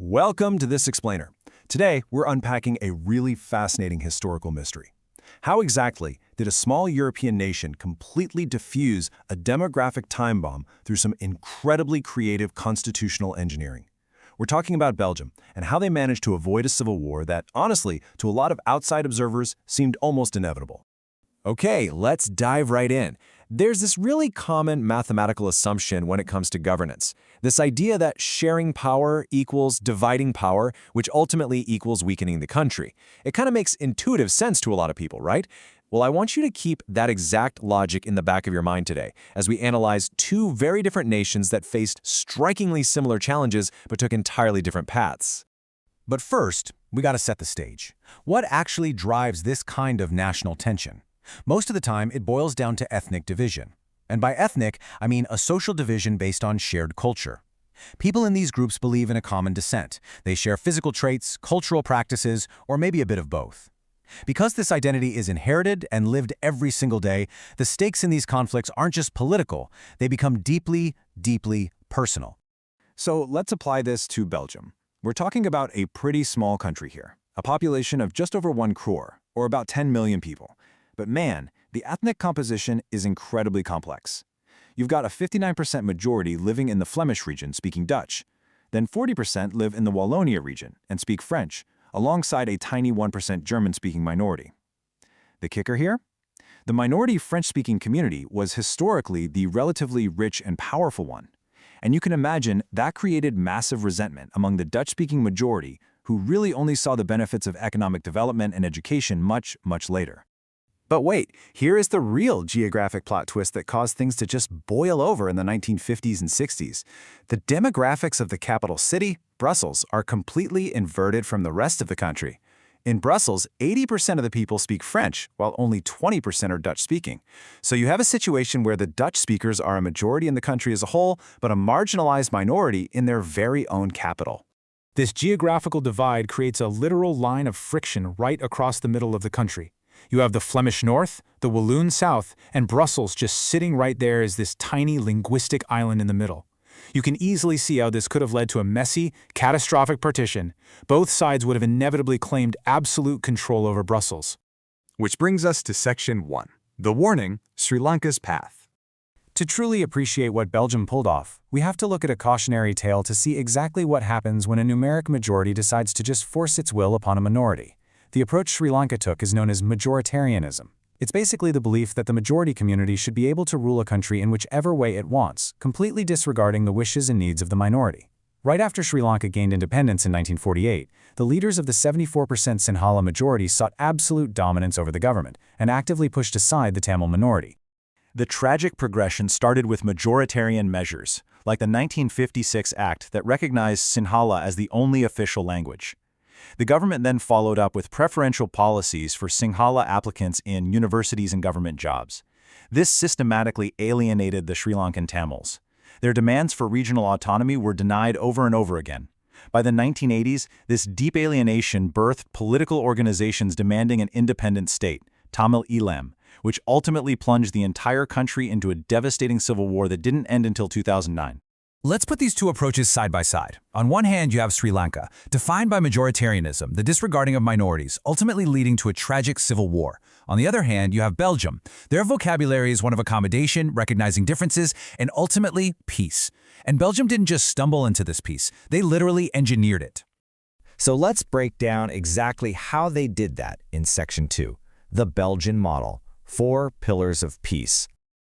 Welcome to This Explainer. Today, we're unpacking a really fascinating historical mystery. How exactly did a small European nation completely defuse a demographic time bomb through some incredibly creative constitutional engineering? We're talking about Belgium and how they managed to avoid a civil war that, honestly, to a lot of outside observers, seemed almost inevitable. Okay, let's dive right in. There's this really common mathematical assumption when it comes to governance. This idea that sharing power equals dividing power, which ultimately equals weakening the country. It kind of makes intuitive sense to a lot of people, right? Well, I want you to keep that exact logic in the back of your mind today as we analyze two very different nations that faced strikingly similar challenges but took entirely different paths. But first, we got to set the stage. What actually drives this kind of national tension? Most of the time, it boils down to ethnic division. And by ethnic, I mean a social division based on shared culture. People in these groups believe in a common descent. They share physical traits, cultural practices, or maybe a bit of both. Because this identity is inherited and lived every single day, the stakes in these conflicts aren't just political, they become deeply, deeply personal. So let's apply this to Belgium. We're talking about a pretty small country here, a population of just over 1 crore, or about 10 million people. But man, the ethnic composition is incredibly complex. You've got a 59% majority living in the Flemish region speaking Dutch. Then 40% live in the Wallonia region and speak French, alongside a tiny 1% German-speaking minority. The kicker here? The minority French-speaking community was historically the relatively rich and powerful one. And you can imagine that created massive resentment among the Dutch-speaking majority who really only saw the benefits of economic development and education much, much later. But wait, here is the real geographic plot twist that caused things to just boil over in the 1950s and 60s. The demographics of the capital city, Brussels, are completely inverted from the rest of the country. In Brussels, 80% of the people speak French, while only 20% are Dutch-speaking. So you have a situation where the Dutch speakers are a majority in the country as a whole, but a marginalized minority in their very own capital. This geographical divide creates a literal line of friction right across the middle of the country. You have the Flemish north, the Walloon south, and Brussels just sitting right there as this tiny linguistic island in the middle. You can easily see how this could have led to a messy, catastrophic partition. Both sides would have inevitably claimed absolute control over Brussels. Which brings us to Section 1, the warning, Sri Lanka's path. To truly appreciate what Belgium pulled off, we have to look at a cautionary tale to see exactly what happens when a numeric majority decides to just force its will upon a minority. The approach Sri Lanka took is known as majoritarianism. It's basically the belief that the majority community should be able to rule a country in whichever way it wants, completely disregarding the wishes and needs of the minority. Right after Sri Lanka gained independence in 1948, the leaders of the 74% Sinhala majority sought absolute dominance over the government and actively pushed aside the Tamil minority. The tragic progression started with majoritarian measures, like the 1956 Act that recognized Sinhala as the only official language. The government then followed up with preferential policies for Sinhala applicants in universities and government jobs. This systematically alienated the Sri Lankan Tamils. Their demands for regional autonomy were denied over and over again. By the 1980s, this deep alienation birthed political organizations demanding an independent state, Tamil Eelam, which ultimately plunged the entire country into a devastating civil war that didn't end until 2009. Let's put these two approaches side by side. On one hand, you have Sri Lanka, defined by majoritarianism, the disregarding of minorities, ultimately leading to a tragic civil war. On the other hand, you have Belgium. Their vocabulary is one of accommodation, recognizing differences, and ultimately peace. And Belgium didn't just stumble into this peace, they literally engineered it. So let's break down exactly how they did that in Section 2, the Belgian model, 4 pillars of peace.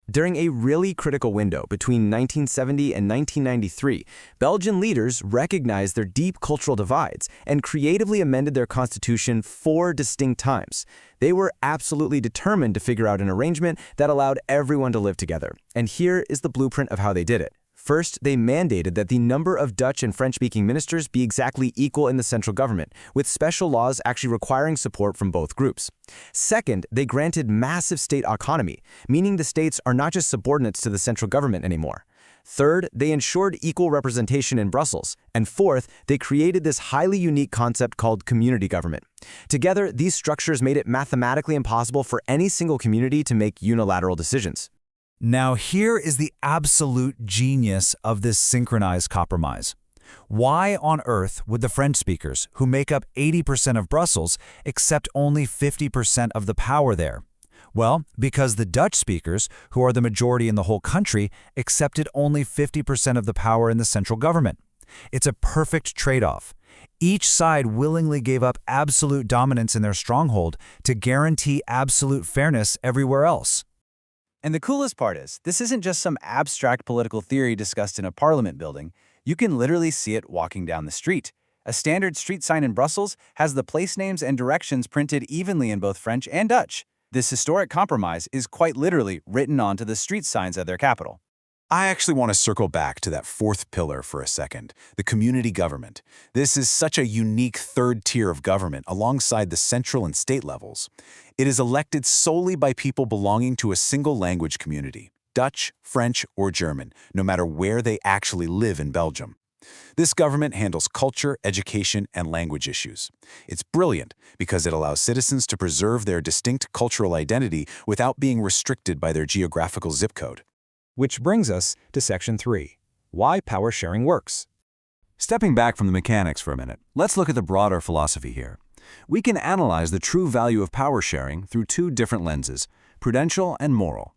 During a really critical window between 1970 and 1993, Belgian leaders recognized their deep cultural divides and creatively amended their constitution 4 distinct times. They were absolutely determined to figure out an arrangement that allowed everyone to live together. And here is the blueprint of how they did it. First, they mandated that the number of Dutch and French-speaking ministers be exactly equal in the central government, with special laws actually requiring support from both groups. Second, they granted massive state autonomy, meaning the states are not just subordinates to the central government anymore. Third, they ensured equal representation in Brussels. And fourth, they created this highly unique concept called community government. Together, these structures made it mathematically impossible for any single community to make unilateral decisions. Now here is the absolute genius of this synchronized compromise. Why on earth would the French speakers, who make up 80% of Brussels, accept only 50% of the power there? Well, because the Dutch speakers, who are the majority in the whole country, accepted only 50% of the power in the central government. It's a perfect trade-off. Each side willingly gave up absolute dominance in their stronghold to guarantee absolute fairness everywhere else. And the coolest part is, this isn't just some abstract political theory discussed in a parliament building. You can literally see it walking down the street. A standard street sign in Brussels has the place names and directions printed evenly in both French and Dutch. This historic compromise is quite literally written onto the street signs of their capital. I actually want to circle back to that fourth pillar for a second, the community government. This is such a unique third tier of government alongside the central and state levels. It is elected solely by people belonging to a single language community, Dutch, French, or German, no matter where they actually live in Belgium. This government handles culture, education, and language issues. It's brilliant because it allows citizens to preserve their distinct cultural identity without being restricted by their geographical zip code. Which brings us to Section 3, why power sharing works. Stepping back from the mechanics for a minute, let's look at the broader philosophy here. We can analyze the true value of power sharing through two different lenses, prudential and moral.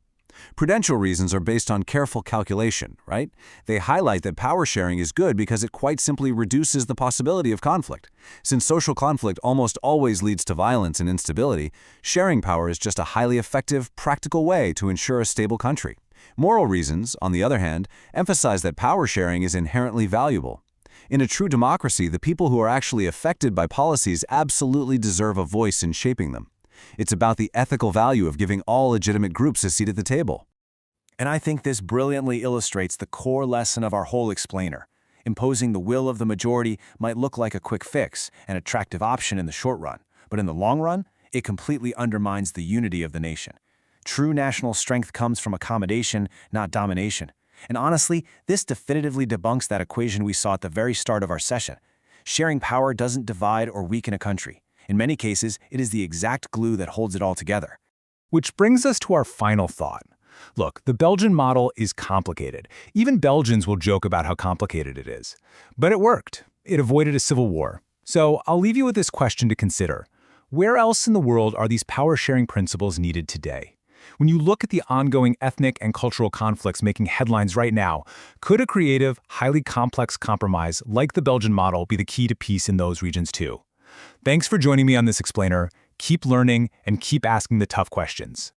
Prudential reasons are based on careful calculation, right? They highlight that power sharing is good because it quite simply reduces the possibility of conflict. Since social conflict almost always leads to violence and instability, sharing power is just a highly effective, practical way to ensure a stable country. Moral reasons, on the other hand, emphasize that power sharing is inherently valuable. In a true democracy, the people who are actually affected by policies absolutely deserve a voice in shaping them. It's about the ethical value of giving all legitimate groups a seat at the table. And I think this brilliantly illustrates the core lesson of our whole explainer. Imposing the will of the majority might look like a quick fix, an attractive option in the short run, but in the long run, it completely undermines the unity of the nation. True national strength comes from accommodation, not domination. And honestly, this definitively debunks that equation we saw at the very start of our session. Sharing power doesn't divide or weaken a country. In many cases, it is the exact glue that holds it all together. Which brings us to our final thought. Look, the Belgian model is complicated. Even Belgians will joke about how complicated it is. But it worked. It avoided a civil war. So I'll leave you with this question to consider. Where else in the world are these power-sharing principles needed today? When you look at the ongoing ethnic and cultural conflicts making headlines right now, could a creative, highly complex compromise like the Belgian model be the key to peace in those regions too? Thanks for joining me on this explainer. Keep learning and keep asking the tough questions.